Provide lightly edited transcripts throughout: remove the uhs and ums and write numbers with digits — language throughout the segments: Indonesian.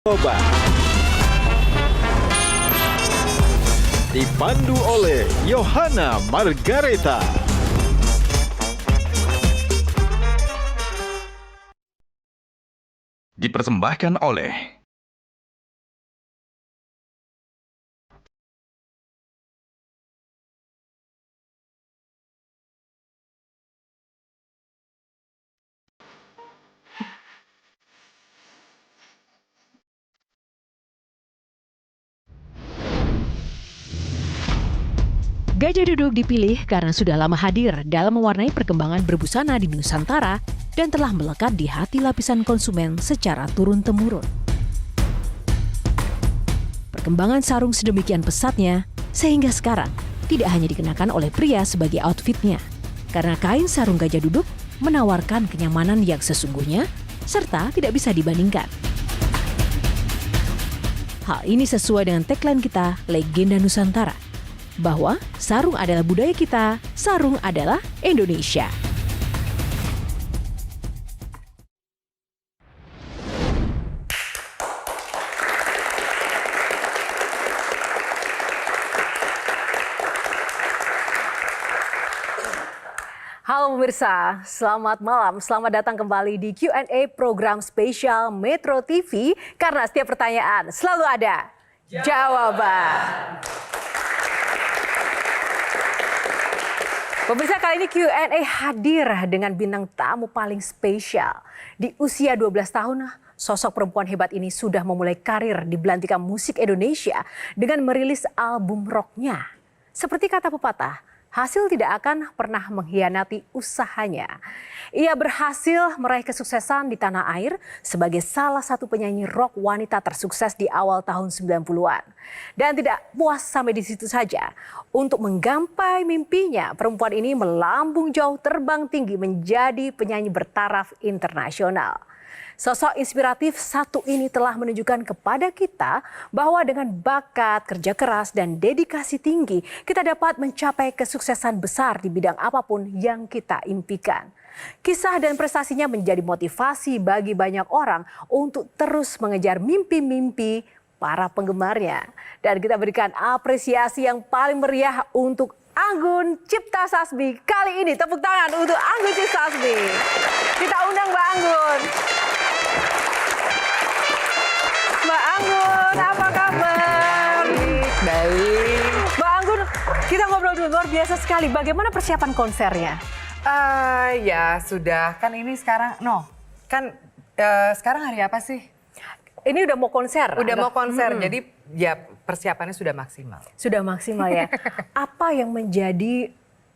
Coba. Dipandu oleh Yohana Margareta. Dipersembahkan oleh Gajah Duduk dipilih karena sudah lama hadir dalam mewarnai perkembangan berbusana di Nusantara dan telah melekat di hati lapisan konsumen secara turun-temurun. Perkembangan sarung sedemikian pesatnya sehingga sekarang tidak hanya dikenakan oleh pria sebagai outfitnya, karena kain sarung Gajah Duduk menawarkan kenyamanan yang sesungguhnya serta tidak bisa dibandingkan. Hal ini sesuai dengan tagline kita, Legenda Nusantara, bahwa sarung adalah budaya kita, sarung adalah Indonesia. Halo pemirsa, selamat malam. Selamat datang kembali di Q&A program spesial Metro TV. Karena setiap pertanyaan selalu ada jawaban. Pemirsa, kali ini Q&A hadir dengan bintang tamu paling spesial. Di usia 12 tahun, sosok perempuan hebat ini sudah memulai karir di belantika musik Indonesia dengan merilis album rocknya. Seperti kata pepatah, hasil tidak akan pernah mengkhianati usahanya. Ia berhasil meraih kesuksesan di tanah air sebagai salah satu penyanyi rock wanita tersukses di awal tahun 90-an. Dan tidak puas sampai di situ saja. Untuk menggapai mimpinya, perempuan ini melambung jauh terbang tinggi menjadi penyanyi bertaraf internasional. Sosok inspiratif satu ini telah menunjukkan kepada kita bahwa dengan bakat, kerja keras, dan dedikasi tinggi, kita dapat mencapai kesuksesan besar di bidang apapun yang kita impikan. Kisah dan prestasinya menjadi motivasi bagi banyak orang untuk terus mengejar mimpi-mimpi para penggemarnya. Dan kita berikan apresiasi yang paling meriah untuk Anggun Cipta Sasmi. Kali ini tepuk tangan untuk Anggun Cipta Sasmi. Kita undang Mbak Anggun. Mbak Anggun, apa kabar? Baik. Mbak Anggun, kita ngobrol dulu, luar biasa sekali. Bagaimana persiapan konsernya? Ya sudah, kan ini sekarang, sekarang hari apa sih? Ini udah mau konser? Udah mau konser, jadi ya persiapannya sudah maksimal. Sudah maksimal ya. Apa yang menjadi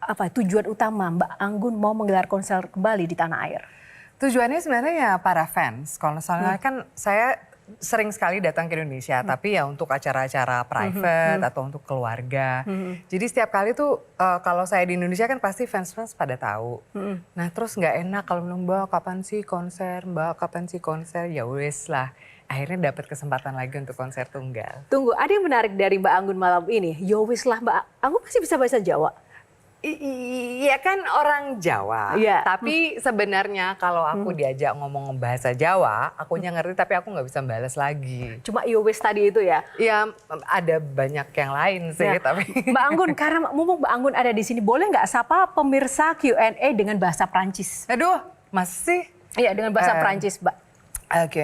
tujuan utama Mbak Anggun mau menggelar konser kembali di tanah air? Tujuannya sebenarnya ya para fans. Kalau misalnya kan saya sering sekali datang ke Indonesia, tapi ya untuk acara-acara private atau untuk keluarga. Jadi setiap kali tuh kalau saya di Indonesia kan pasti fans-fans pada tahu. Nah terus nggak enak kalau bilang Mbak kapan sih konser, Mbak kapan sih konser, ya wes lah. Akhirnya dapat kesempatan lagi untuk konser tunggal. Tunggu, ada yang menarik dari Mbak Anggun malam ini. Yowis lah Mbak Anggun masih bisa bahasa Jawa? Iya kan orang Jawa, Iya. tapi sebenarnya kalau aku diajak ngomong bahasa Jawa, akunya ngerti tapi aku nggak bisa balas lagi. Cuma Yowis tadi itu ya? Ya ada banyak yang lain sih, Ya. tapi... Mbak Anggun, karena mumpung Mbak Anggun ada di sini, boleh nggak sapa pemirsa Q&A dengan bahasa Prancis? Aduh, masih? Iya, dengan bahasa Prancis, Mbak. Ok.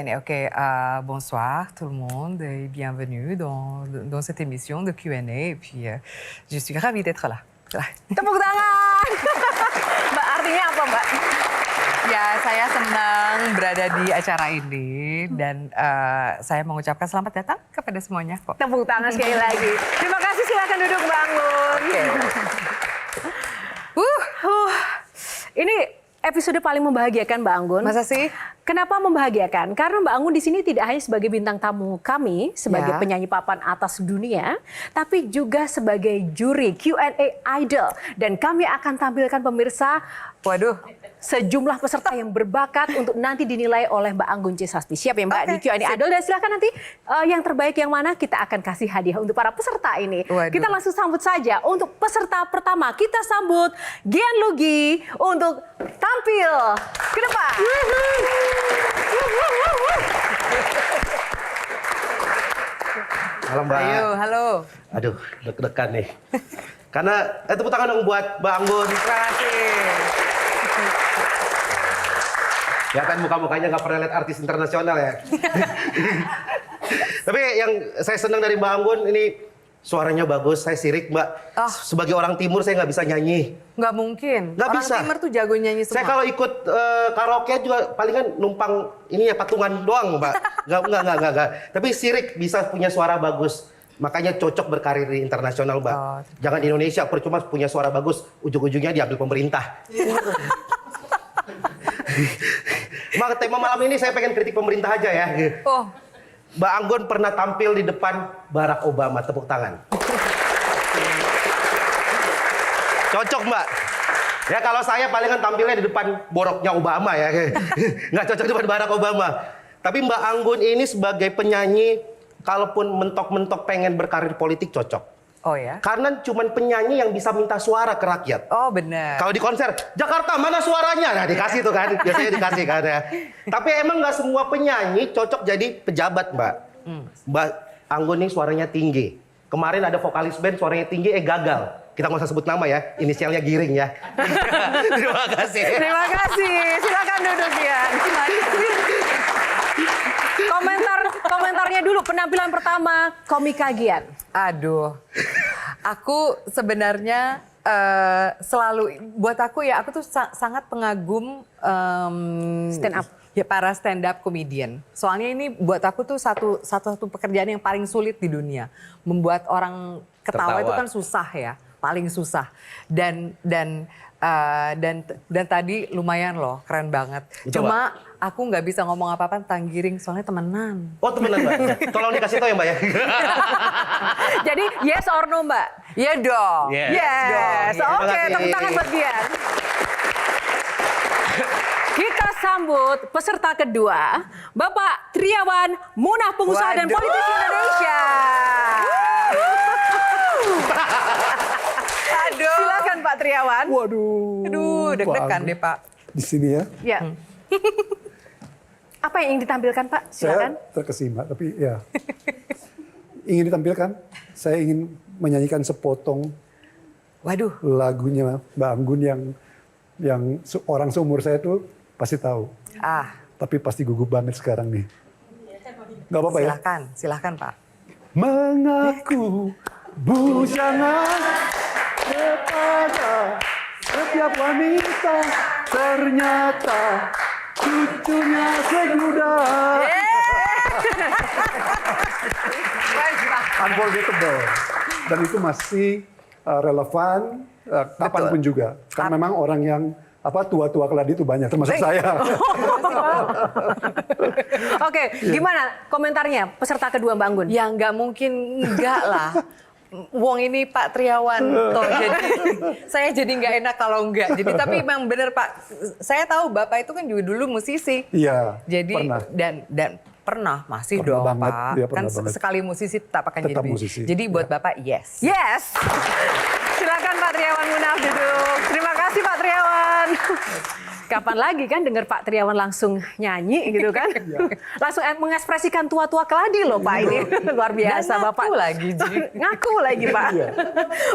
Bonsoir tout le monde et bienvenue dans cette émission de Q&A. Et puis, je suis ravie d'être là. Tepuk tangan! Mbak, artinya apa Mbak? Ya, saya senang berada di acara ini dan saya mengucapkan selamat datang kepada semuanya kok. Tepuk tangan sekali lagi. Terima kasih, silakan duduk Mbak Anggun. Ini episode paling membahagiakan Mbak Anggun. Masa sih? Kenapa membahagiakan? Karena Mbak Anggun di sini tidak hanya sebagai bintang tamu kami, sebagai penyanyi papan atas dunia, tapi juga sebagai juri Q&A Idol. Dan kami akan tampilkan pemirsa, sejumlah peserta yang berbakat untuk nanti dinilai oleh Mbak Anggun C. Sasmi. Siap ya Mbak di Q&A Idol? Dan silakan nanti yang terbaik yang mana kita akan kasih hadiah untuk para peserta ini. Kita langsung sambut saja untuk peserta pertama. Kita sambut Gian Lugi untuk tampil ke depan. Malam, Mbak. Ayo, halo. Aduh, deg-degan nih. Karena, tepuk tangan dong buat Mbak Anggun. Terima kasih. Ya kan muka-mukanya nggak pernah lihat artis internasional ya. Tapi yang saya senang dari Mbak Anggun ini suaranya bagus, saya sirik Mbak. Oh. Sebagai orang timur saya nggak bisa nyanyi. Nggak mungkin. Nggak Orang bisa. Timur tuh jago nyanyi semua. Saya kalau ikut karaoke juga palingan numpang ini ya patungan doang Mbak. Nggak. Tapi sirik bisa punya suara bagus. Makanya cocok berkarir di internasional Mbak. Oh. Jangan di Indonesia, percuma punya suara bagus, ujung-ujungnya diambil pemerintah. Mbak, tema malam ini saya pengen kritik pemerintah aja ya. Oh, Mbak Anggun pernah tampil di depan Barack Obama, tepuk tangan. Cocok Mbak. Ya kalau saya palingan tampilnya di depan boroknya Obama ya. Nggak cocok di depan Barack Obama. Tapi Mbak Anggun ini sebagai penyanyi, kalaupun mentok-mentok pengen berkarir politik cocok. oh ya. Karena cuman penyanyi yang bisa minta suara ke rakyat. Oh benar. Kalau di konser, Jakarta mana suaranya? Nah dikasih tuh kan, biasanya dikasih kan ya. Tapi emang nggak semua penyanyi cocok jadi pejabat Mbak. Mbak Anggun nih suaranya tinggi. Kemarin ada vokalis band suaranya tinggi, gagal. Kita nggak usah sebut nama ya, inisialnya Giring ya. Terima kasih. Terima kasih. Silakan duduk ya. Komentarnya dulu penampilan pertama Komika Gian. Aduh, aku sebenarnya selalu buat aku ya, aku tuh sangat pengagum Stand up. ya para stand up comedian. Soalnya ini buat aku tuh satu pekerjaan yang paling sulit di dunia. Membuat orang ketawa itu kan susah ya, paling susah. Dan tadi lumayan loh, keren banget. Cuma aku nggak bisa ngomong apa-apa tentang Giring, soalnya temenan. Oh temenan Mbak, tolong dikasih tahu ya Mbak ya. Jadi yes or no Mbak? Iya dong. Yes. Terima Oke, kasih. tepuk tangan buat Gian. Kita sambut peserta kedua, Bapak Triawan Munaf, pengusaha dan Waduh. politisi Indonesia. Aduh. Silakan Pak Triawan. Waduh. Aduh, deg-degan deh Pak. Di sini ya. Ya. Apa yang ingin ditampilkan Pak? Silakan. Saya terkesima, tapi ya. Ingin ditampilkan, saya ingin menyanyikan sepotong Waduh. lagunya Mbak Anggun yang orang seumur saya tuh pasti tahu. Tapi pasti gugup banget sekarang nih. Gak apa-apa ya? Silahkan Pak. Mengaku bujangan kepada setiap wanita, ternyata cucunya seguda. Unforgettable. Dan itu masih relevan kapanpun juga. Karena memang orang yang tua-tua keladi itu banyak, termasuk saya. Oke, gimana komentarnya peserta kedua Mbak Anggun? Ya nggak mungkin enggak lah. Wong ini Pak Triawan toh, jadi saya jadi nggak enak kalau enggak. Jadi tapi memang benar Pak, saya tahu Bapak itu kan juga dulu musisi. Iya, Jadi pernah. dan pernah masih Pernah dong banget, Pak. dia Kan pernah banget. sekali musisi tetap akan Tetap jadi. musisi, Jadi buat ya. Bapak yes. Yes. Silakan Pak Triawan Munaf duduk. Terima kasih Pak Triawan. Kapan lagi kan dengar Pak Triawan langsung nyanyi gitu kan? Langsung mengekspresikan tua-tua keladi loh Pak ini. Luar biasa Dan Bapak. ngaku lagi, Ji. Ngaku lagi Pak.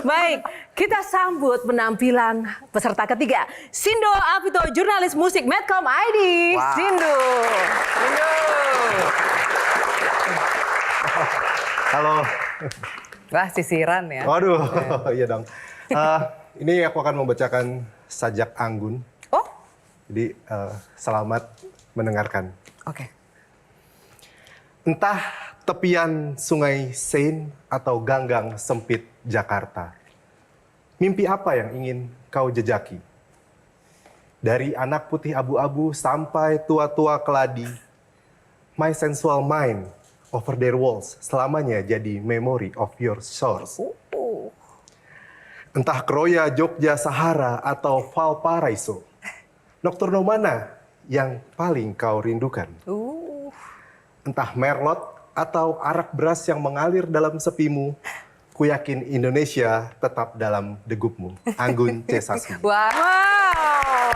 Baik, kita sambut penampilan peserta ketiga. Sindo Apito, jurnalis musik Medcom ID. Sindo. Halo. Wah sisiran ya. Waduh, iya dong. Ini aku akan membacakan sajak Anggun. Oh, Jadi selamat mendengarkan. oke. Entah tepian sungai Seine atau ganggang sempit Jakarta. Mimpi apa yang ingin kau jejaki? Dari anak putih abu-abu sampai tua-tua keladi, my sensual mind over their walls selamanya jadi memory of your shores. Entah Kroya, Jogja, Sahara, atau Valparaiso, nocturno mana yang paling kau rindukan? Entah Merlot atau arak beras yang mengalir dalam sepimu, ku yakin Indonesia tetap dalam degupmu. Anggun C. Sasmi. Wow.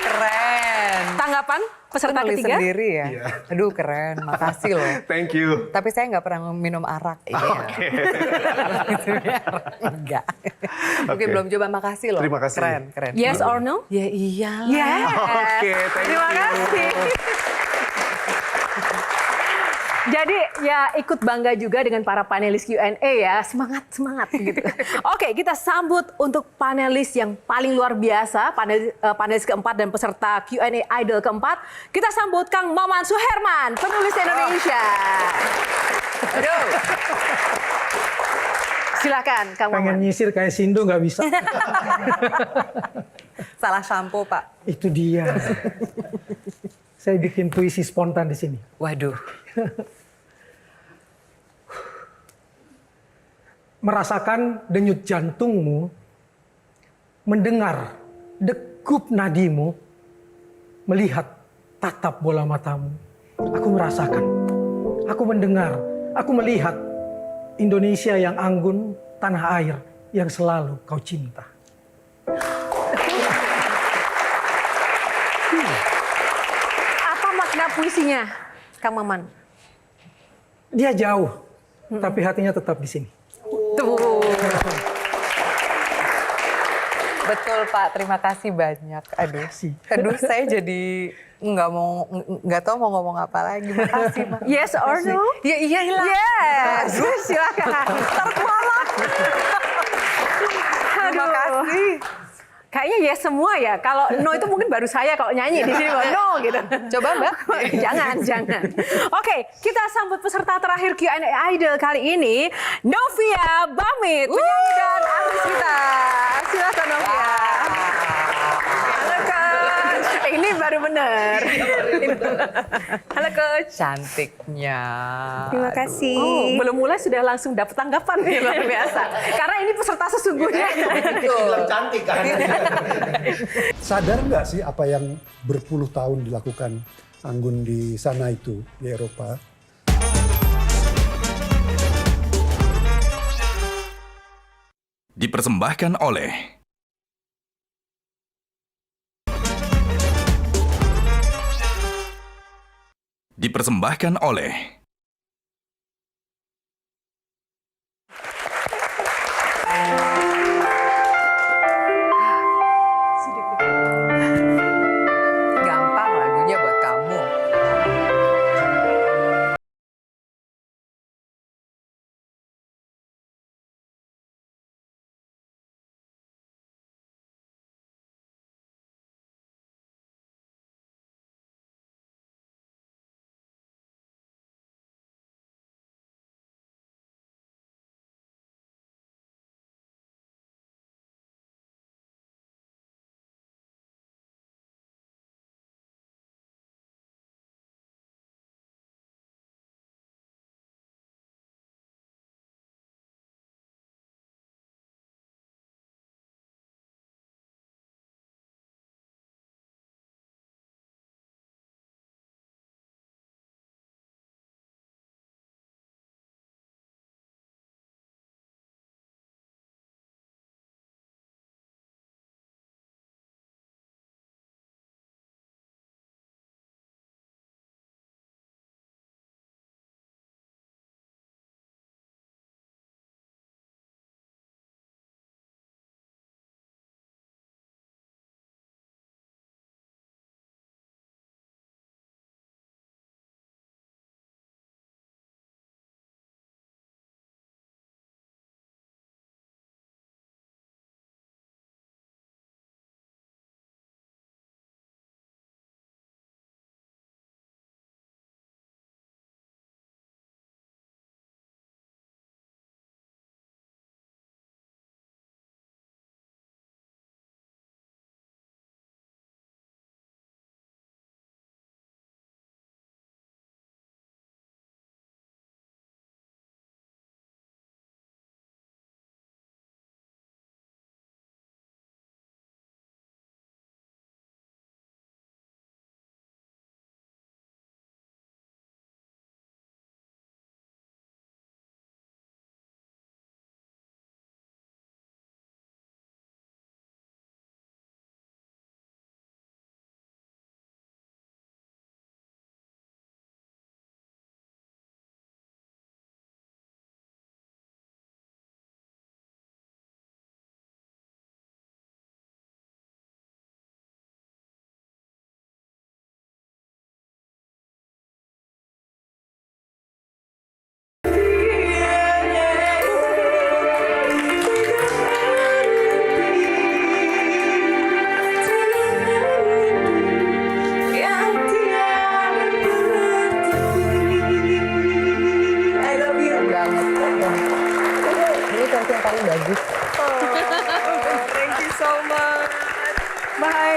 Keren. Tanggapan kapan peserta Nulis ketiga? sendiri ya. Iya. Aduh keren, makasih loh. Thank you. Tapi saya nggak pernah minum arak. Oke. Enggak. Oke, Oke. belum coba, makasih loh. Terima kasih. Keren, keren. Yes or no? Ya iyalah. Yes. Oke, thank Terima you. kasih. Jadi ya ikut bangga juga dengan para panelis Q&A ya. Semangat, semangat gitu. Oke, kita sambut untuk panelis yang paling luar biasa. Panelis keempat dan peserta Q&A Idol keempat. Kita sambut Kang Maman Suherman, penulis Indonesia. Aduh. Silakan Kang Pengen Maman. nyisir kayak Sindu nggak bisa. Salah sampo, Pak. Itu dia. Saya bikin puisi spontan di sini. Waduh. Merasakan denyut jantungmu, mendengar degup nadimu, melihat tatap bola matamu. Aku merasakan, aku mendengar, aku melihat Indonesia yang anggun, tanah air yang selalu kau cinta. Apa makna puisinya, Kang Maman? Dia jauh, tapi hatinya tetap di sini. Tuh. Betul, Pak. Terima kasih banyak. Aduh, saya jadi nggak tahu mau ngomong apa lagi. Makasih, Pak. Yes or no? Ya iyalah. Yes. Silakan. Terkualat. Terima kasih. Kayaknya yes semua ya. Kalau no itu mungkin baru saya kalau nyanyi di sini. No gitu. Coba, Mbak. Jangan. Oke, kita sambut peserta terakhir Q&A Idol kali ini, Novia Bamit, penyanyi dan artis kita. Silakan Novia. Halo Coach. Ini baru bener. Halo Coach. Cantiknya. Terima kasih. Oh, belum mulai sudah langsung dapat tanggapan nih, luar biasa. Karena ini peserta sesungguhnya. Bilang cantik kan. Sadar nggak sih apa yang berpuluh tahun dilakukan Anggun di sana itu, di Eropa? Dipersembahkan oleh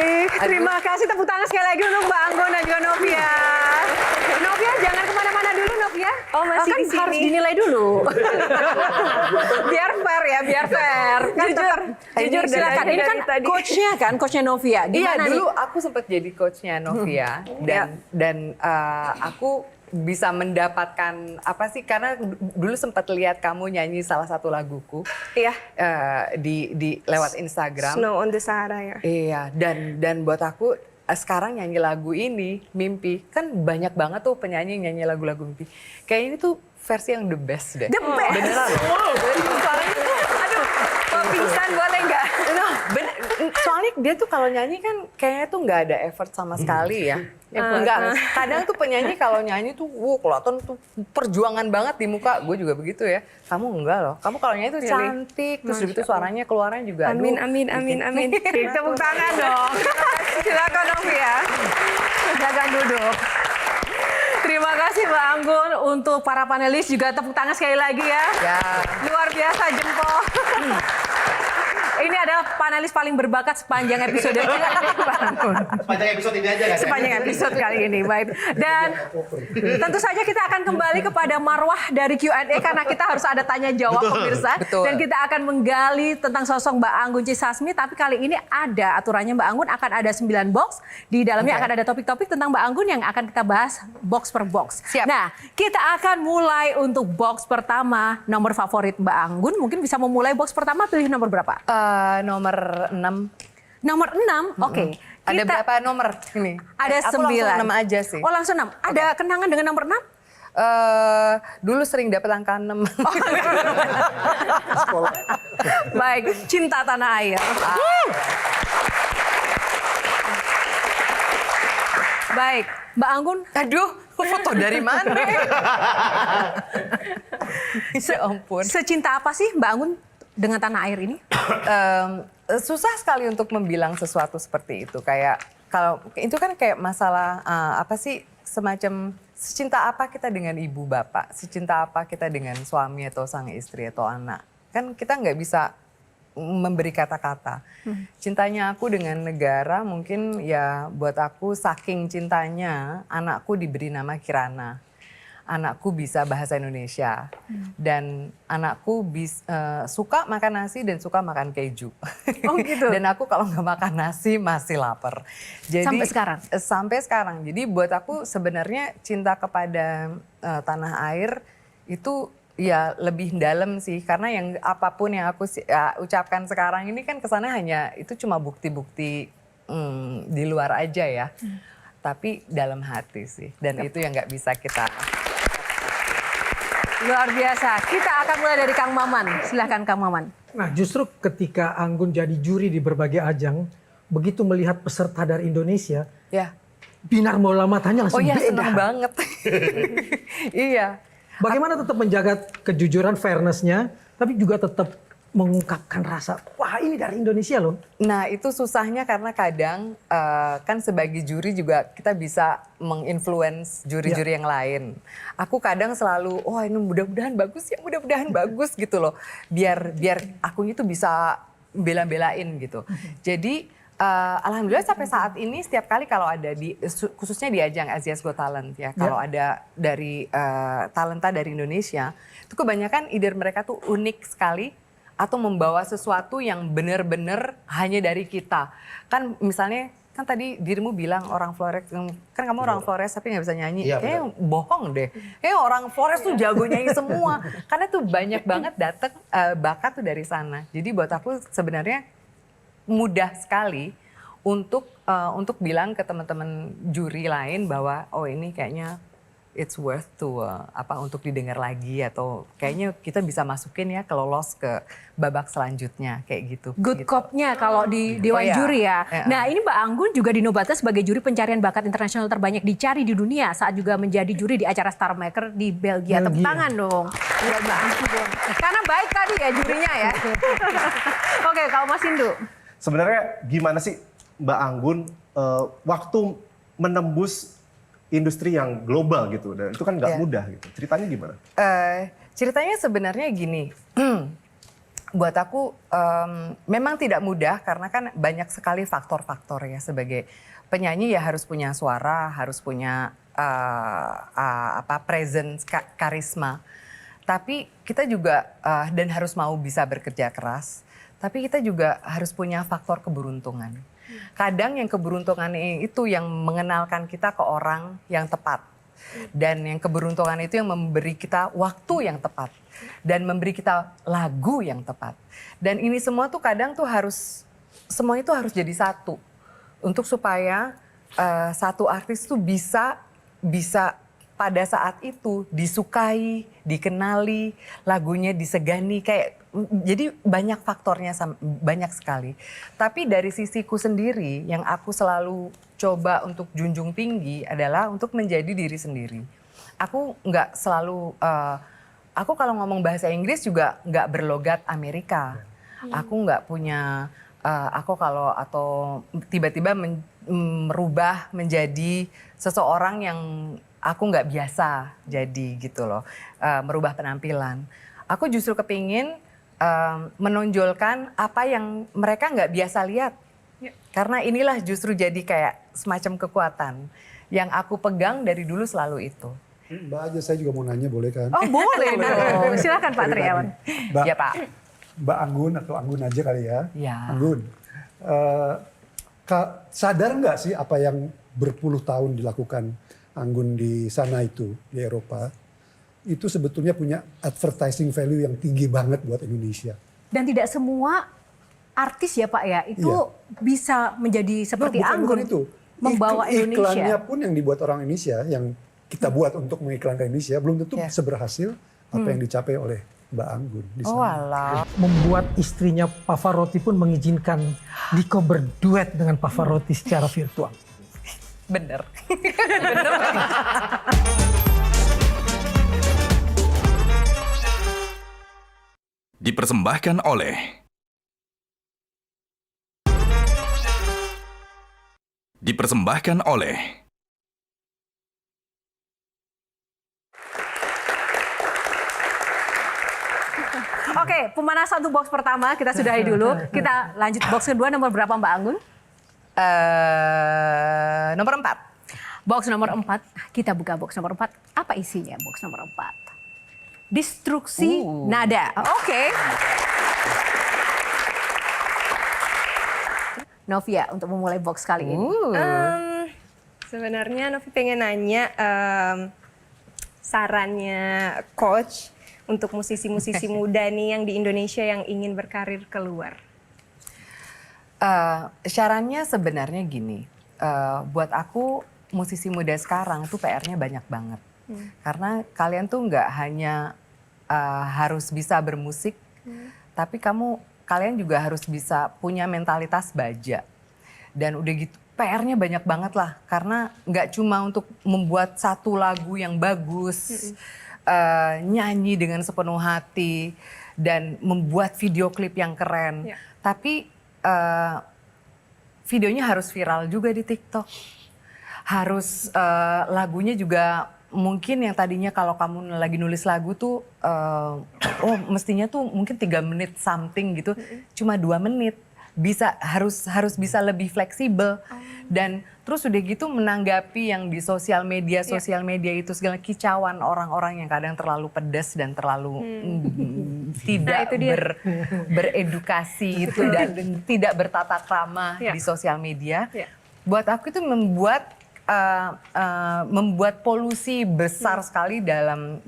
Baik, terima kasih. Tepuk tangan sekali lagi untuk Mbak Anggun dan juga Novia. Novia, jangan kemana-mana dulu, Novia. Oh, masih kan di sini. harus dinilai dulu. Biar fair ya, biar fair. Kan jujur, silakan. Ini kan coachnya kan, coachnya Novia. Iya, Gimana dulu nih? aku sempat jadi coachnya Novia dan aku bisa mendapatkan apa sih, karena dulu sempat lihat kamu nyanyi salah satu laguku Iya. di lewat Instagram. Snow on the Sahara ya. Iya, dan buat aku sekarang nyanyi lagu ini Mimpi, kan banyak banget tuh penyanyi yang nyanyi lagu-lagu Mimpi. Kayak ini tuh versi yang the best deh. The best. Beneran. Suaranya tuh, aduh, mau pingsan boleh nggak? Soalnya dia tuh kalau nyanyi kan kayaknya tuh nggak ada effort sama sekali ya. Enggak, kadang tuh penyanyi kalau nyanyi tuh kelihatan tuh perjuangan banget di muka. Gue juga begitu ya. Kamu enggak loh. Kamu kalau nyanyi tuh cantik, terus begitu suaranya keluarnya juga. Amin, aduh, amin, amin, amin. Tepuk tangan dong. Silakan Novia. Silakan duduk. Terima kasih Mbak Anggun. Untuk para panelis juga tepuk tangan sekali lagi ya. Ya. Luar biasa jempol. Ini adalah panelis paling berbakat sepanjang episode ini. Sepanjang episode ini aja kan? Sepanjang episode kali ini, baik. Dan tentu saja kita akan kembali kepada marwah dari Q&A karena kita harus ada tanya jawab pemirsa. Betul. Dan kita akan menggali tentang sosok Mbak Anggun C. Sasmi. Tapi kali ini ada aturannya Mbak Anggun, akan ada 9 box. Di dalamnya akan ada topik-topik tentang Mbak Anggun yang akan kita bahas box per box. Siap. Nah, kita akan mulai untuk box pertama. Nomor favorit Mbak Anggun, mungkin bisa memulai box pertama, pilih nomor berapa? Nomor 6. Nomor 6, oke. Ada berapa nomor ini? Ada Aku 9. langsung 6 aja sih. Oh langsung 6. Ada kenangan dengan nomor 6? Dulu sering dapat angka 6. Baik, cinta tanah air. Baik, Mbak Anggun. Aduh, foto dari mana? Ya ampun. Secinta apa sih Mbak Anggun dengan tanah air ini? Susah sekali untuk membilang sesuatu seperti itu. Kayak kalau itu kan kayak masalah apa sih, semacam secinta apa kita dengan ibu bapak, secinta apa kita dengan suami atau sang istri atau anak. Kan kita nggak bisa memberi kata-kata. Cintanya aku dengan negara mungkin ya buat aku saking cintanya anakku diberi nama Kirana. Anakku bisa bahasa Indonesia dan anakku suka makan nasi dan suka makan keju. Oh gitu. Dan aku kalau nggak makan nasi masih lapar. Jadi Sampai sekarang? Sampai sekarang. Jadi buat aku sebenarnya cinta kepada tanah air itu ya lebih dalam sih, karena yang apapun yang aku ucapkan sekarang ini kan kesannya hanya itu cuma bukti-bukti di luar aja ya. Tapi dalam hati sih, dan itu yang nggak bisa kita. Luar biasa. Kita akan mulai dari Kang Maman. Silahkan Kang Maman. Nah, justru ketika Anggun jadi juri di berbagai ajang, begitu melihat peserta dari Indonesia, Ya. binar bola matanya langsung Oh iya, beda. senang banget. Iya. Bagaimana tetap menjaga kejujuran, fairness-nya, tapi juga tetap mengungkapkan rasa, wah ini dari Indonesia loh. Nah itu susahnya karena kadang kan sebagai juri juga kita bisa menginfluence juri-juri yang lain. Aku kadang selalu, oh ini mudah-mudahan bagus ya, mudah-mudahan bagus gitu loh. Biar akunya tuh bisa bela-belain gitu. Jadi alhamdulillah sampai saat ini setiap kali kalau ada khususnya di ajang Asia's Got Talent ya, kalau ada dari talenta dari Indonesia, itu kebanyakan ide mereka tuh unik sekali atau membawa sesuatu yang benar-benar hanya dari kita. Kan misalnya kan tadi dirimu bilang orang Flores, kan kamu orang Flores tapi nggak bisa nyanyi. Iya, Kayaknya bohong deh. Kayaknya orang Flores tuh jago nyanyi semua. Karena tuh banyak banget datang bakat tuh dari sana. Jadi buat aku sebenarnya mudah sekali untuk bilang ke teman-teman juri lain bahwa oh ini kayaknya it's worth to untuk didengar lagi, atau kayaknya kita bisa masukin ya ke lolos ke babak selanjutnya kayak gitu. Good cop-nya kalau di Dewan Juri ya. Nah ini Mbak Anggun juga dinobatkan sebagai juri pencarian bakat internasional terbanyak dicari di dunia saat juga menjadi juri di acara Star Maker di Belgia. Tepuk tangan dong. Ya, Mbak Anggun. Karena baik tadi ya jurinya ya. Oke, kalau Mas Hindu. Sebenarnya gimana sih Mbak Anggun waktu menembus industri yang global gitu, dan itu kan nggak mudah gitu. Ceritanya gimana? Ceritanya sebenarnya gini, buat aku memang tidak mudah karena kan banyak sekali faktor-faktor ya. Sebagai penyanyi ya harus punya suara, harus punya presence, karisma. Tapi kita juga dan harus mau bisa bekerja keras. Tapi kita juga harus punya faktor keberuntungan. Kadang yang keberuntungan itu yang mengenalkan kita ke orang yang tepat. Dan yang keberuntungan itu yang memberi kita waktu yang tepat. Dan memberi kita lagu yang tepat. Dan ini semua tuh kadang tuh semua itu harus jadi satu. Untuk supaya satu artis tuh bisa pada saat itu disukai, dikenali, lagunya disegani, jadi banyak faktornya, banyak sekali. Tapi dari sisiku sendiri yang aku selalu coba untuk junjung tinggi adalah untuk menjadi diri sendiri. Aku nggak selalu, aku kalau ngomong bahasa Inggris juga nggak berlogat Amerika. Aku nggak punya, atau tiba-tiba merubah menjadi seseorang yang aku nggak biasa jadi gitu loh, merubah penampilan. Aku justru kepingin menonjolkan apa yang mereka nggak biasa lihat. Karena inilah justru jadi kayak semacam kekuatan yang aku pegang dari dulu selalu itu. Mbak aja saya juga mau nanya, boleh kan? Oh boleh dong, silakan Pak Triawan. Ya Pak. Mbak Anggun atau Anggun aja kali ya. Ya. Anggun, sadar nggak sih apa yang berpuluh tahun dilakukan Anggun di sana itu, di Eropa, itu sebetulnya punya advertising value yang tinggi banget buat Indonesia. Dan tidak semua artis ya Pak ya, itu bisa menjadi seperti Anggun, itu. Membawa Indonesia. Iklannya pun yang dibuat orang Indonesia, yang kita buat untuk mengiklankan Indonesia, belum tentu seberhasil apa yang dicapai oleh Mbak Anggun di sana. Oh alah. Membuat istrinya Pavarotti pun mengizinkan Diko berduet dengan Pavarotti secara virtual. Bener. Dipersembahkan oleh Oke, pemanasan untuk box pertama kita sudahi dulu. Kita lanjut box kedua, nomor berapa Mbak Anggun? Nomor 4. Box nomor 4, kita buka box nomor 4. Apa isinya box nomor 4? Destruksi nada. Oke. Novia untuk memulai box kali ini. Sebenarnya Novi pengen nanya sarannya coach untuk musisi-musisi muda nih yang di Indonesia yang ingin berkarir keluar. Sarannya sebenarnya gini, buat aku musisi muda sekarang tuh PR-nya banyak banget. Karena kalian tuh nggak hanya harus bisa bermusik, tapi kalian juga harus bisa punya mentalitas baja. Dan udah gitu PR-nya banyak banget lah, karena nggak cuma untuk membuat satu lagu yang bagus, nyanyi dengan sepenuh hati, dan membuat video klip yang keren, tapi videonya harus viral juga di TikTok. Harus lagunya juga mungkin yang tadinya kalau kamu lagi nulis lagu tuh, mestinya tuh mungkin 3 menit something gitu, cuma 2 menit. Harus bisa lebih fleksibel. Dan terus udah gitu menanggapi yang di sosial media itu segala kicauan orang-orang yang kadang terlalu pedas dan terlalu tidak beredukasi itu dan tidak bertata krama di sosial media. Buat aku itu membuat polusi besar sekali dalam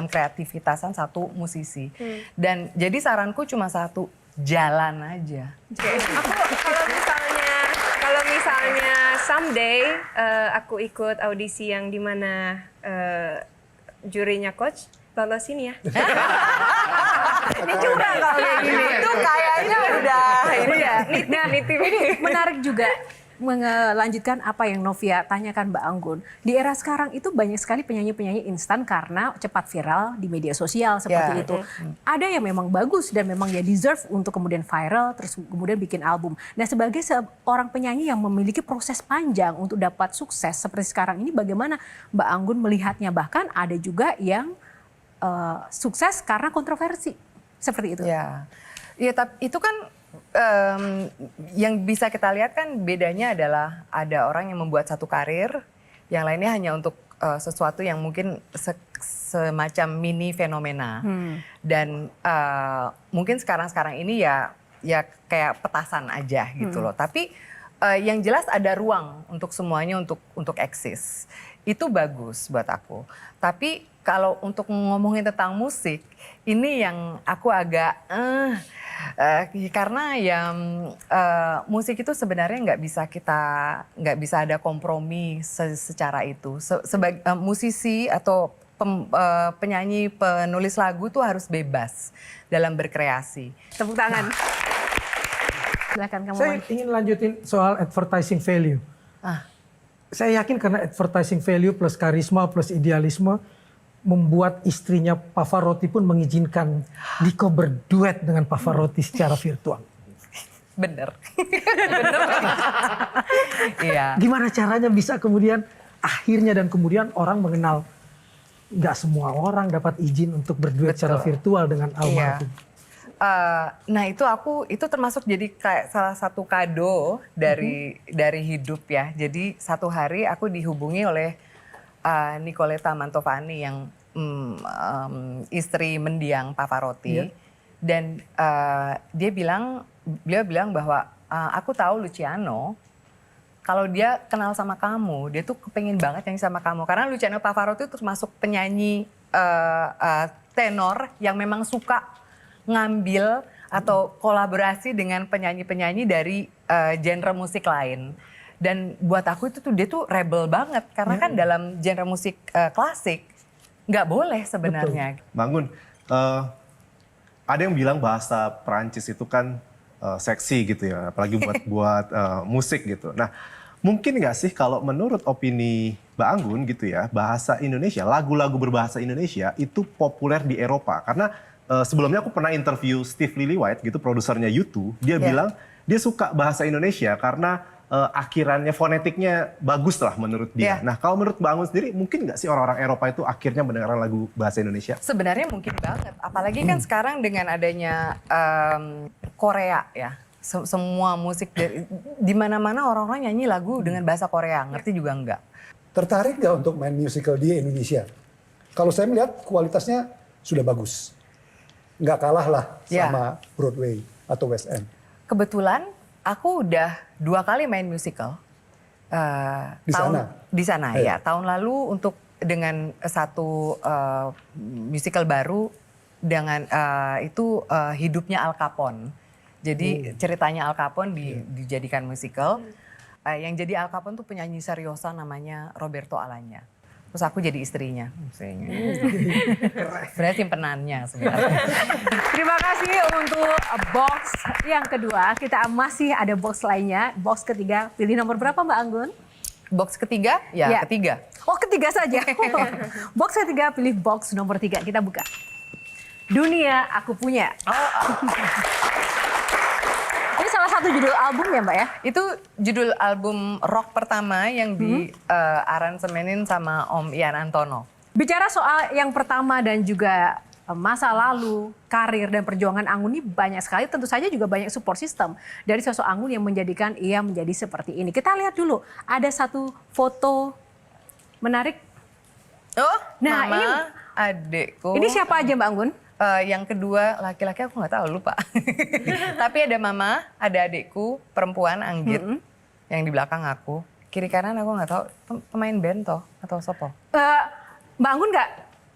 kreativitasan satu musisi. Dan jadi saranku cuma satu, jalan aja. Kalau misalnya someday aku ikut audisi yang dimana jurinya coach, lolosin ya. Ini curang kalau kayak gini. Itu kayaknya udah ini ya. Ini menarik juga melanjutkan apa yang Novia tanyakan Mbak Anggun. Di era sekarang itu banyak sekali penyanyi-penyanyi instan karena cepat viral di media sosial seperti itu. Ada yang memang bagus dan memang ya deserve untuk kemudian viral terus kemudian bikin album. Nah, sebagai seorang penyanyi yang memiliki proses panjang untuk dapat sukses seperti sekarang ini, bagaimana Mbak Anggun melihatnya? Bahkan ada juga yang sukses karena kontroversi. Seperti itu. Ya, ya tapi itu kan yang bisa kita lihat kan bedanya adalah ada orang yang membuat satu karir, yang lainnya hanya untuk sesuatu yang mungkin semacam mini fenomena. Dan mungkin sekarang ini ya kayak petasan aja gitu loh. Tapi yang jelas ada ruang untuk semuanya untuk eksis. Itu bagus buat aku. Tapi kalau untuk ngomongin tentang musik, ini yang aku agak karena ya musik itu sebenarnya nggak bisa ada kompromi secara itu. Sebagai musisi atau penyanyi, penulis lagu tuh harus bebas dalam berkreasi. Tepuk tangan. Silakan kamu. Saya ingin lanjutin soal advertising value. Saya yakin karena advertising value plus karisma plus idealisme membuat istrinya Pavarotti pun mengizinkan Nico berduet dengan Pavarotti secara virtual. Bener. Bener. Iya. Gimana caranya bisa kemudian akhirnya dan kemudian orang mengenal, nggak semua orang dapat izin untuk berduet secara virtual dengan almarhum. Nah itu termasuk jadi kayak salah satu kado dari hidup ya. Jadi satu hari aku dihubungi oleh Nicoletta Mantovani yang istri mendiang Pavarotti. Dan beliau bilang bahwa aku tahu Luciano, kalau dia kenal sama kamu, dia tuh kepengen banget nyanyi sama kamu. Karena Luciano Pavarotti itu termasuk penyanyi tenor yang memang suka ngambil atau kolaborasi dengan penyanyi-penyanyi dari genre musik lain. Dan buat aku itu tuh dia tuh rebel banget. Karena kan dalam genre musik klasik nggak boleh sebenarnya. Bangun, ada yang bilang bahasa Perancis itu kan seksi gitu ya, apalagi buat musik gitu. Nah, mungkin nggak sih kalau menurut opini Mbak Anggun gitu ya, bahasa Indonesia, lagu-lagu berbahasa Indonesia itu populer di Eropa. Karena sebelumnya aku pernah interview Steve Lillywhite gitu, produsernya U2, dia bilang dia suka bahasa Indonesia karena akhirannya, fonetiknya bagus lah menurut dia. Nah kalau menurut Mbak Anggun sendiri, mungkin nggak sih orang-orang Eropa itu akhirnya mendengarkan lagu bahasa Indonesia? Sebenarnya mungkin banget, apalagi kan sekarang dengan adanya Korea ya. Semua musik di mana-mana orang-orang nyanyi lagu dengan bahasa Korea, ngerti juga enggak. Tertarik nggak untuk main musical di Indonesia? Kalau saya melihat kualitasnya sudah bagus. Nggak kalah lah sama Broadway atau West End. Kebetulan aku udah 2 kali main musical. Di sana ya. Tahun lalu dengan satu musical baru dengan itu hidupnya Al Capone. Jadi ceritanya Al Capone dijadikan musical. Yang jadi Al Capone tuh penyanyi seriosa namanya Roberto Alagna. Terus aku jadi istrinya. Sebenarnya simpenannya sebenarnya. Terima kasih untuk box yang kedua. Kita masih ada box lainnya. Box ketiga, pilih nomor berapa Mbak Anggun? Box ketiga? Ya, ketiga. Oh, ketiga saja. Box ketiga, pilih box nomor 3. Kita buka. Dunia Aku Punya. Ini salah satu judul album ya Mbak ya? Itu judul album rock pertama yang di-aransemenin sama Om Ian Antono. Bicara soal yang pertama dan juga masa lalu, karir dan perjuangan Anggun ini banyak sekali. Tentu saja juga banyak support system dari sosok Anggun yang menjadikan ia menjadi seperti ini. Kita lihat dulu, ada satu foto menarik. Oh, nah, Mama, ini adekku. Ini siapa aja Mbak Anggun? Yang kedua laki-laki aku nggak tahu, lupa. Tapi ada mama, ada adikku perempuan Anggit yang di belakang aku. Kiri kanan aku nggak tahu, pemain band toh atau sopo. Mbak Anggun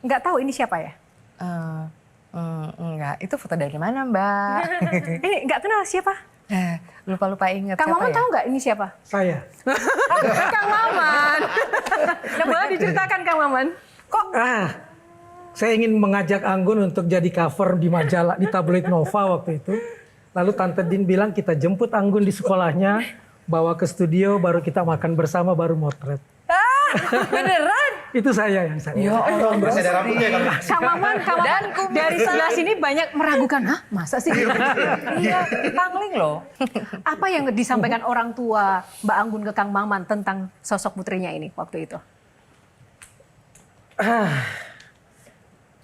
nggak tahu ini siapa ya? Enggak, itu foto dari mana Mbak? Ini nggak kenal siapa? Lupa inget. Kang Maman ya? tahu nggak ini siapa? Saya. Kang Maman. Nah, boleh diceritakan Kang Maman? Kok? Saya ingin mengajak Anggun untuk jadi cover di majalah, di tabloid Nova waktu itu. Lalu Tante Din bilang kita jemput Anggun di sekolahnya, bawa ke studio, baru kita makan bersama, baru motret. Beneran? Itu saya yang saya. Ya Allah, masih ada rambutnya kan? Kang Maman dari sebelah sini banyak meragukan, hah masa sih? Iya, dipangling loh. Apa yang disampaikan orang tua Mbak Anggun ke Kang Maman tentang sosok putrinya ini waktu itu?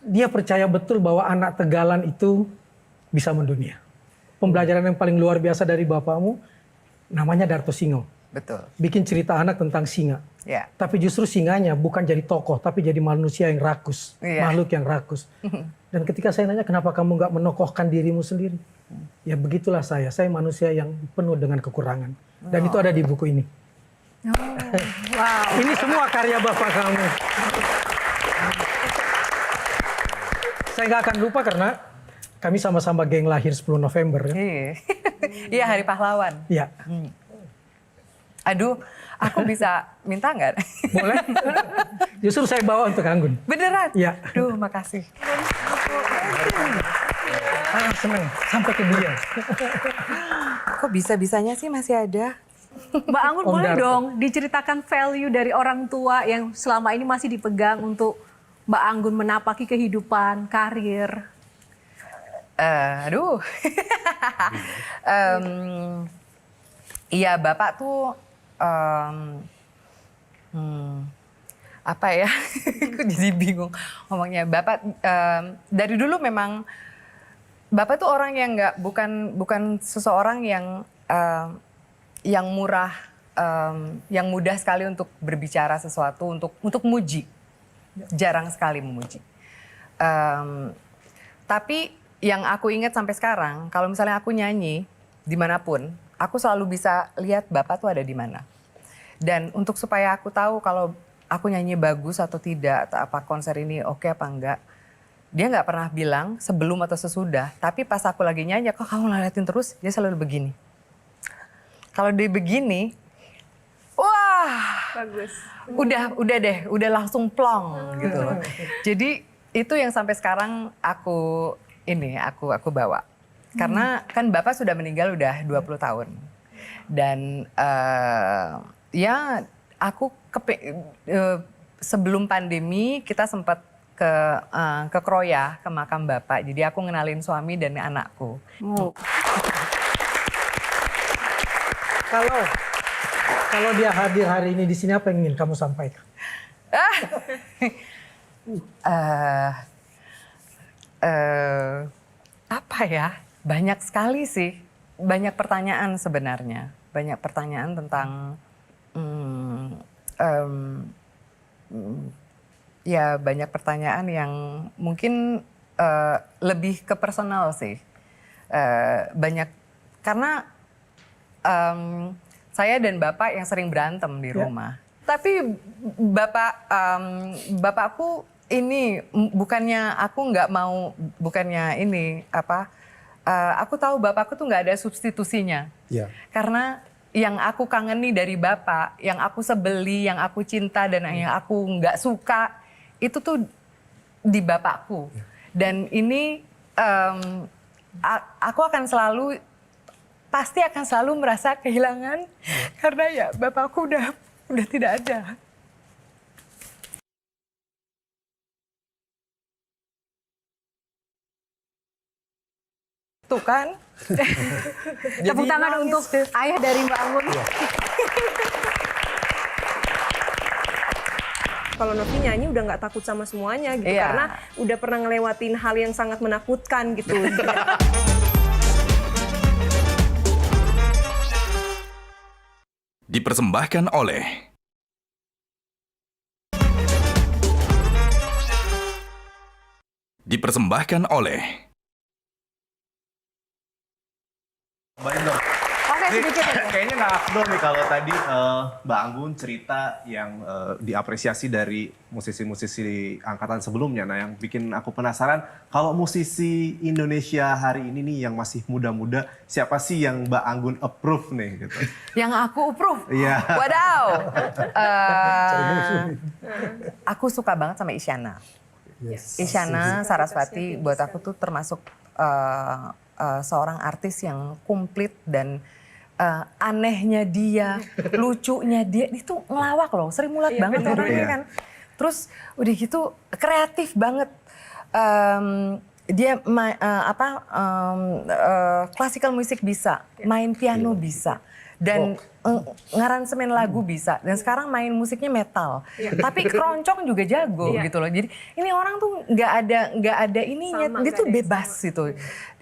Dia percaya betul bahwa anak Tegalan itu bisa mendunia. Pembelajaran yang paling luar biasa dari bapakmu namanya Darto Singo. Betul. Bikin cerita anak tentang singa. Ya. Tapi justru singanya bukan jadi tokoh, tapi jadi manusia yang rakus. Iya. Makhluk yang rakus. Dan ketika saya nanya kenapa kamu nggak menokohkan dirimu sendiri? Ya begitulah saya manusia yang penuh dengan kekurangan. Dan itu ada di buku ini. Wow. Ini semua karya bapak kamu. Saya nggak akan lupa karena kami sama-sama geng lahir 10 November. Ya. Iya, Hari Pahlawan. Ya. Aduh, aku bisa minta nggak? Boleh? Justru saya bawa untuk Anggun. Beneran? Iya. Duh, makasih. Seneng. Sampai ke dia. Kok bisa-bisanya sih masih ada? Mbak Anggun Om boleh Darto. dong diceritakan value dari orang tua yang selama ini masih dipegang untuk Mbak Anggun menapaki kehidupan, karir. Aduh. Iya, Bapak tuh apa ya? Aku jadi bingung ngomongnya. Bapak dari dulu memang Bapak tuh orang yang bukan seseorang yang murah, yang mudah sekali untuk berbicara sesuatu, untuk muji. Jarang sekali memuji. Tapi yang aku ingat sampai sekarang, kalau misalnya aku nyanyi dimanapun, aku selalu bisa lihat Bapak tuh ada di mana. Dan untuk supaya aku tahu kalau aku nyanyi bagus atau tidak, atau apa konser ini oke apa enggak, dia nggak pernah bilang sebelum atau sesudah. Tapi pas aku lagi nyanyi, kok kamu ngeliatin terus, dia selalu begini. Kalau dia begini, wah, Bagus. udah langsung plong gitu loh. Jadi itu yang sampai sekarang aku bawa. Karena kan Bapak sudah meninggal udah 20 tahun. Dan ya aku sebelum pandemi kita sempat ke Kroya, ke makam Bapak. Jadi aku ngenalin suami dan anakku. Kalau dia hadir hari ini di sini, apa yang ingin kamu sampaikan? Apa ya? Banyak sekali sih. Banyak pertanyaan sebenarnya. Banyak pertanyaan tentang ya banyak pertanyaan yang mungkin lebih ke personal sih. Banyak karena saya dan Bapak yang sering berantem di rumah. Tapi bapakku ini bukannya aku nggak mau, bukannya ini apa? Aku tahu Bapakku tuh nggak ada substitusinya. Ya. Karena yang aku kangeni dari Bapak, yang aku sebeli, yang aku cinta dan yang aku nggak suka itu tuh di Bapakku. Dan ini aku pasti akan selalu merasa kehilangan karena ya Bapakku udah tidak ada. Tuh kan. Tepuk tangan untuk ayah dari Mbak Anggun. Kalau Novi nyanyi udah nggak takut sama semuanya gitu. Iya. Karena udah pernah ngelewatin hal yang sangat menakutkan gitu. Dipersembahkan oleh Mbak Indor. Oke, sedikit. Kayaknya nggak afdol nih kalau tadi Mbak Anggun cerita yang diapresiasi dari musisi-musisi angkatan sebelumnya. Nah, yang bikin aku penasaran, kalau musisi Indonesia hari ini nih yang masih muda-muda, siapa sih yang Mbak Anggun approve nih? Gitu. Yang aku approve? Iya. Wadaw. Aku suka banget sama Isyana. Yes. Isyana Sarasvati buat aku tuh termasuk seorang artis yang komplit dan anehnya dia, lucunya dia, itu ngelawak loh, Sri Mulat banget orangnya kan. Terus udah gitu kreatif banget. Dia classical music bisa, main piano bisa. dan ngaransemen lagu bisa. Dan sekarang main musiknya metal. Tapi keroncong juga jago gitu loh. Jadi ini orang tuh nggak ada ininya, dia tuh bebas gitu.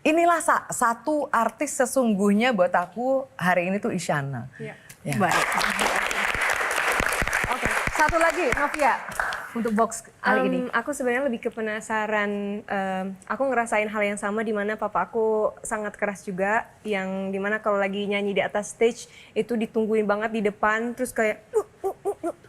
Inilah satu artis sesungguhnya buat aku hari ini tuh Isyana. Ya. Baik. Oke, satu lagi Novia untuk box kali ini. Aku sebenarnya lebih ke penasaran. Aku ngerasain hal yang sama di mana papa aku sangat keras juga, yang dimana kalau lagi nyanyi di atas stage itu ditungguin banget di depan, terus kayak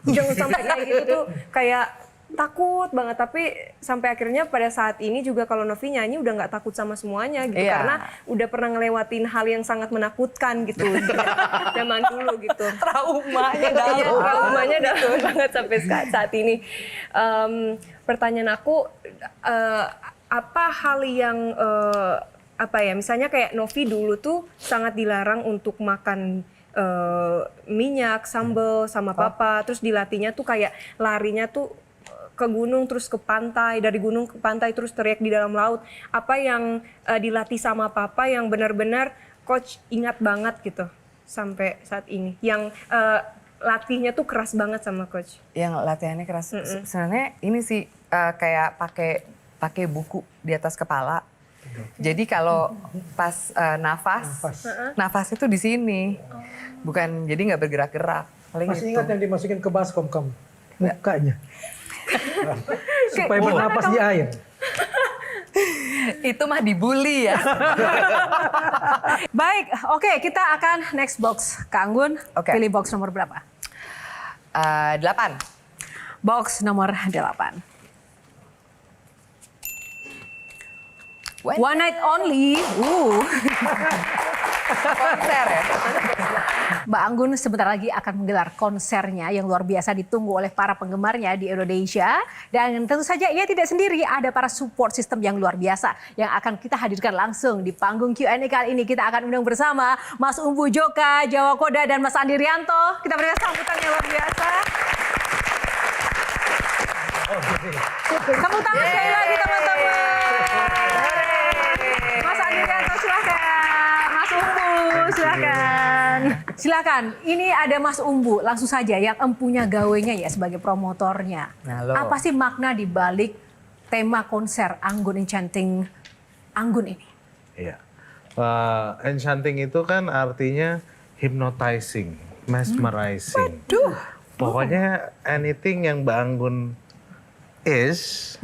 jangan sampai kayak gitu tuh kayak takut banget. Tapi sampai akhirnya pada saat ini juga kalau Novi nyanyi udah nggak takut sama semuanya gitu, karena udah pernah ngelewatin hal yang sangat menakutkan gitu zaman dulu gitu. Traumanya dalam. Traumanya dalam banget sampai saat ini. Pertanyaan aku, apa hal yang misalnya kayak Novi dulu tuh sangat dilarang untuk makan minyak, sambal sama papa, terus dilatihnya tuh kayak larinya tuh ke gunung terus ke pantai, dari gunung ke pantai terus teriak di dalam laut. Apa yang dilatih sama papa yang benar-benar coach ingat banget gitu sampai saat ini, yang latihnya tuh keras banget sama coach? Yang latihannya keras, sebenarnya ini sih kayak pakai buku di atas kepala. Jadi kalau pas nafas itu di sini, bukan, jadi nggak bergerak-gerak. Masih ingat yang dimasukin ke baskom kamu? Mukanya. Supaya bernapas di air. Itu mah dibully ya. Baik, oke, kita akan next box. Kak Anggun, pilih box nomor berapa? 8. Box nomor 8. One night only. Konser ya. Mbak Anggun sebentar lagi akan menggelar konsernya yang luar biasa ditunggu oleh para penggemarnya di Indonesia. Dan tentu saja ia tidak sendiri, ada para support system yang luar biasa yang akan kita hadirkan langsung di panggung Q&A kali ini. Kita akan undang bersama Mas Umbu Joka, Jawa Koda, dan Mas Andi Rianto. Kita berikan sambutan yang luar biasa. Tepuk tangan sekali lagi teman-teman. Mas Andi Rianto silahkan. Mas Umbu silahkan. Silakan, ini ada Mas Umbu, langsung saja yang empunya gawenya ya sebagai promotornya. Apa sih makna di balik tema konser Anggun Enchanting Anggun ini? Iya, enchanting itu kan artinya hypnotizing, mesmerizing. Pokoknya anything yang Mbak Anggun is,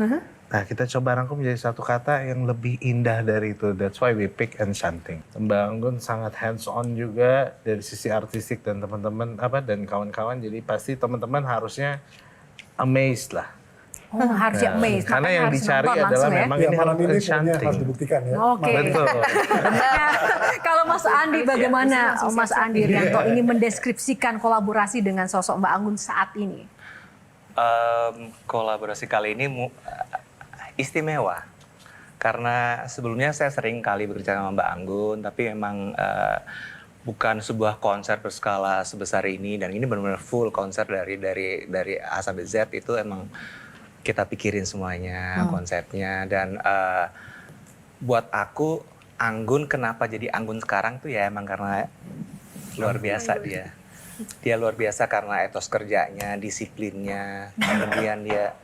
nah kita coba rangkum menjadi satu kata yang lebih indah dari itu. That's why we pick enchanting. Mbak Anggun sangat hands on juga dari sisi artistik dan teman-teman dan kawan-kawan. Jadi pasti teman-teman harusnya amazed lah. Harusnya amazed. Karena yang dicari adalah memang ini enchanting. Harus dibuktikan ya. Oke. Betul. Kalau Mas Andi, bagaimana Mas Andi Rianto ini mendeskripsikan kolaborasi dengan sosok Mbak Anggun saat ini? Kolaborasi kali ini istimewa karena sebelumnya saya sering kali bekerja sama Mbak Anggun, tapi memang bukan sebuah konser berskala sebesar ini, dan ini benar-benar full konser dari A sampai Z. Itu emang kita pikirin semuanya, konsepnya, dan buat aku Anggun kenapa jadi Anggun sekarang tuh ya emang karena luar biasa dia. Dia luar biasa karena etos kerjanya, disiplinnya, kemudian dia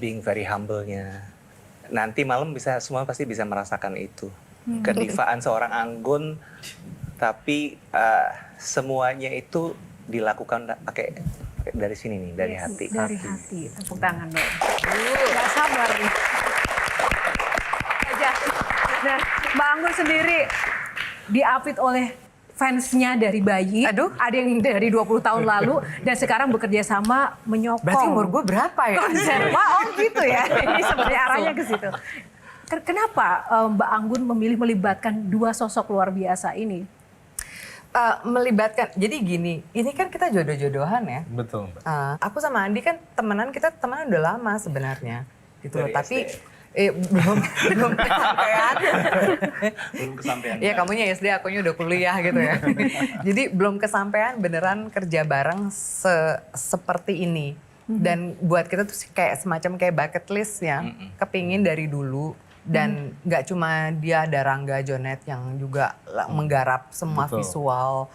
being very humble-nya. Nanti malam semua pasti bisa merasakan itu. Kedivaan seorang Anggun, tapi semuanya itu dilakukan pakai dari sini nih, dari hati. Dari hati, tepuk tangan dong. Gak sabar nih. Nah, Mbak Anggun sendiri diapit oleh fansnya dari bayi, ada yang dari 20 tahun lalu, dan sekarang bekerja sama menyokong. Berarti umur gue berapa ya? Konser, wah gitu ya, ini sebenarnya arahnya ke situ. Kenapa Mbak Anggun memilih melibatkan dua sosok luar biasa ini? Melibatkan, jadi gini, ini kan kita jodoh-jodohan ya. Betul. Aku sama Andi kan kita temenan udah lama sebenarnya, gitu loh. Tapi belum kesampean. Belum kesampean. Iya, kamunya SD, akunya udah kuliah gitu ya. Jadi belum kesampean beneran kerja bareng seperti ini. Dan buat kita tuh kayak semacam kayak bucket list yang kepingin dari dulu. Dan nggak cuma dia, ada Rangga Jonet yang juga menggarap semua visual.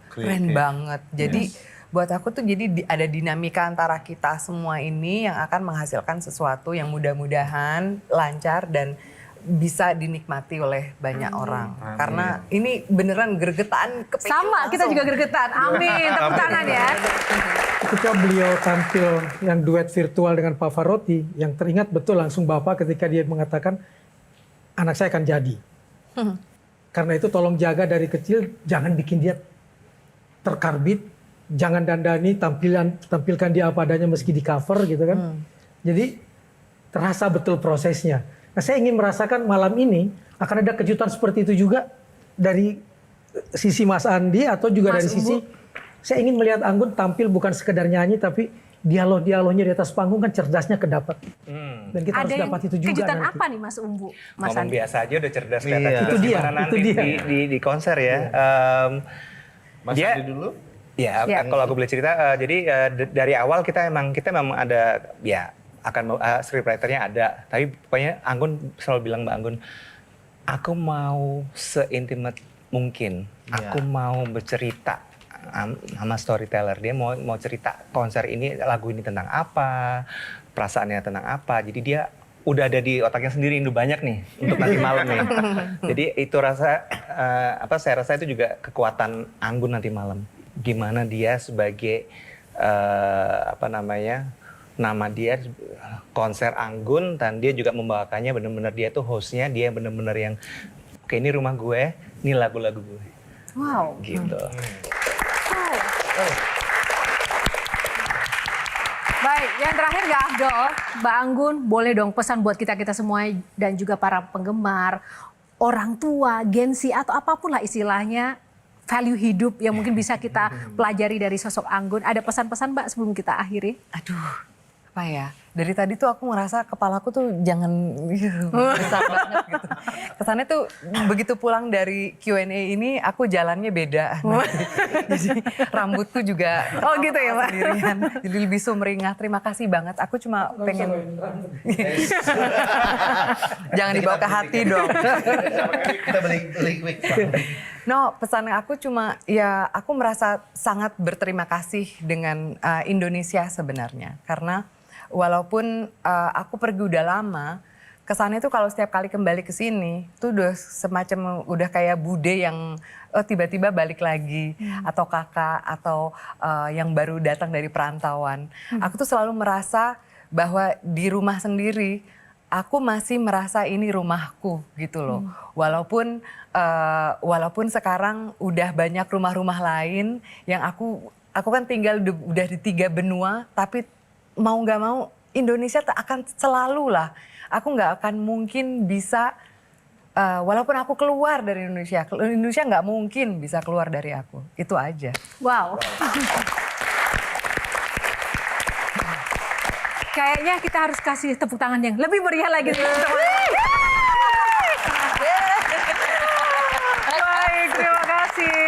Keren banget. Jadi buat aku tuh jadi ada dinamika antara kita semua ini yang akan menghasilkan sesuatu yang mudah-mudahan lancar dan bisa dinikmati oleh banyak orang. Karena ini beneran gregetan kepingin Sama, kita langsung. juga gregetan. Amin, tepuk tangan ya. Ketika beliau tampil yang duet virtual dengan Pavarotti, yang teringat betul langsung Bapak ketika dia mengatakan, anak saya akan jadi. Karena itu tolong jaga dari kecil, jangan bikin dia terkarbit, jangan dandani, tampilkan dia apa adanya meski di cover gitu kan. Jadi terasa betul prosesnya. Nah, saya ingin merasakan malam ini akan ada kejutan seperti itu juga dari sisi Mas Andi atau juga dari sisi saya ingin melihat Anggun tampil bukan sekedar nyanyi tapi dialog-dialognya di atas panggung kan cerdasnya kedapat. Dan kita harus dapat itu juga. Kejutan nanti. apa nih Mas Umbu? Mas Ngomong Andi? biasa aja udah cerdas Iya. kelihatan. Itu dia, Gimana nanti itu dia. di konser ya. Mas Dia- Andi dulu. Ya, Ya. kalau aku boleh cerita, jadi dari awal kita memang ada ya akan scriptwriternya ada, tapi pokoknya Anggun selalu bilang Mbak Anggun, aku mau seintimate mungkin, aku mau bercerita sama storyteller, dia mau cerita konser ini, lagu ini tentang apa, perasaannya tentang apa, jadi dia udah ada di otaknya sendiri Indo banyak nih untuk nanti malam nih. Jadi itu saya rasa itu juga kekuatan Anggun nanti malam. Gimana dia sebagai nama dia konser Anggun dan dia juga membawakannya benar-benar dia tuh hostnya, dia benar-benar yang oke ini rumah gue, ini lagu-lagu gue. Wow. Gitu. Baik, yang terakhir Mbak Afdol, Mbak Anggun boleh dong pesan buat kita-kita semua dan juga para penggemar, orang tua, Gen Z atau apapun lah istilahnya, value hidup yang mungkin bisa kita pelajari dari sosok Anggun. Ada pesan-pesan Mbak sebelum kita akhiri? Aduh, apa ya? Dari tadi tuh aku ngerasa kepalaku tuh jangan besar banget gitu. Kesannya tuh begitu pulang dari Q&A ini aku jalannya beda. Jadi rambutku juga gitu ya, Pak? sendirian. Jadi lebih sumringah. Terima kasih banget. Aku cuma pengen jangan dibawa ke hati dong. Kita beli wig. No, pesan aku cuma ya aku merasa sangat berterima kasih dengan Indonesia sebenarnya. Karena walaupun aku pergi udah lama, kesannya tuh kalau setiap kali kembali ke sini tuh udah semacam udah kayak bude yang tiba-tiba balik lagi atau kakak atau yang baru datang dari perantauan. Aku tuh selalu merasa bahwa di rumah sendiri aku masih merasa ini rumahku gitu loh. Walaupun sekarang udah banyak rumah-rumah lain yang aku kan tinggal udah di 3 benua, tapi mau nggak mau Indonesia akan selalu lah. Aku nggak akan mungkin bisa, walaupun aku keluar dari Indonesia nggak mungkin bisa keluar dari aku. Itu aja. Wow. Kayaknya kita harus kasih tepuk tangan yang lebih meriah lagi. Baik, terima kasih.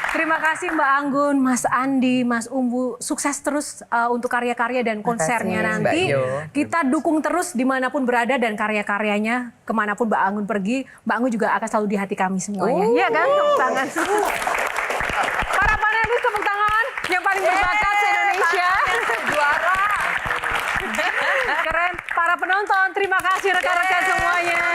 Terima kasih Mbak Anggun, Mas Andi, Mas Umbu. Sukses terus untuk karya-karya dan konsernya Makasih, nanti. Mbak Yo. Kita dukung terus dimanapun berada dan karya-karyanya. Kemanapun Mbak Anggun pergi, Mbak Anggun juga akan selalu di hati kami semuanya. Iya kan? Tepuk tangan. Para panelis tepuk tangan yang paling berbakat se-Indonesia. Juara. Keren. Para penonton, terima kasih rekan-rekan semuanya.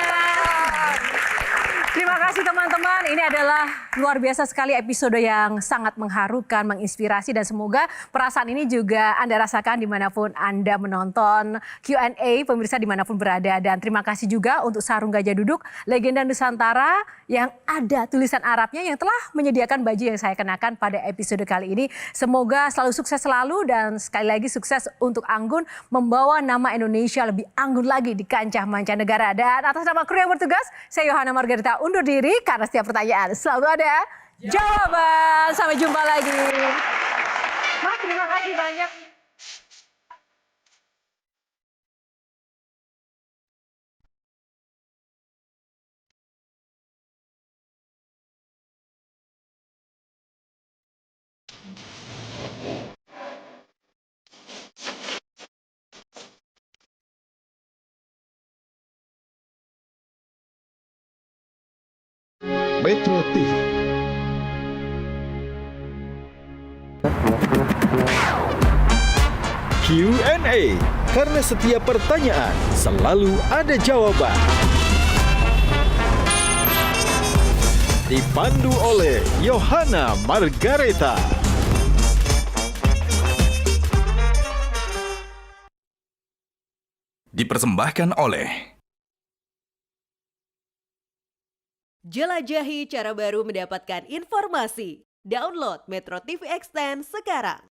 Terima kasih teman-teman. Ini adalah luar biasa sekali episode yang sangat mengharukan, menginspirasi dan semoga perasaan ini juga Anda rasakan dimanapun Anda menonton Q&A pemirsa dimanapun berada. Dan terima kasih juga untuk Sarung Gajah Duduk, legenda Nusantara yang ada tulisan Arabnya yang telah menyediakan baju yang saya kenakan pada episode kali ini. Semoga selalu sukses selalu dan sekali lagi sukses untuk Anggun membawa nama Indonesia lebih anggun lagi di kancah mancanegara. Dan atas nama kru yang bertugas, saya Yohana Margarita undur diri karena setiap pertanyaan selalu ada jawaban. Sampai jumpa lagi. Mas, terima kasih banyak. Metro TV. Q&A, karena setiap pertanyaan selalu ada jawaban. Dipandu oleh Yohana Margareta. Dipersembahkan oleh Jelajahi cara baru mendapatkan informasi. Download Metro TV Extend sekarang.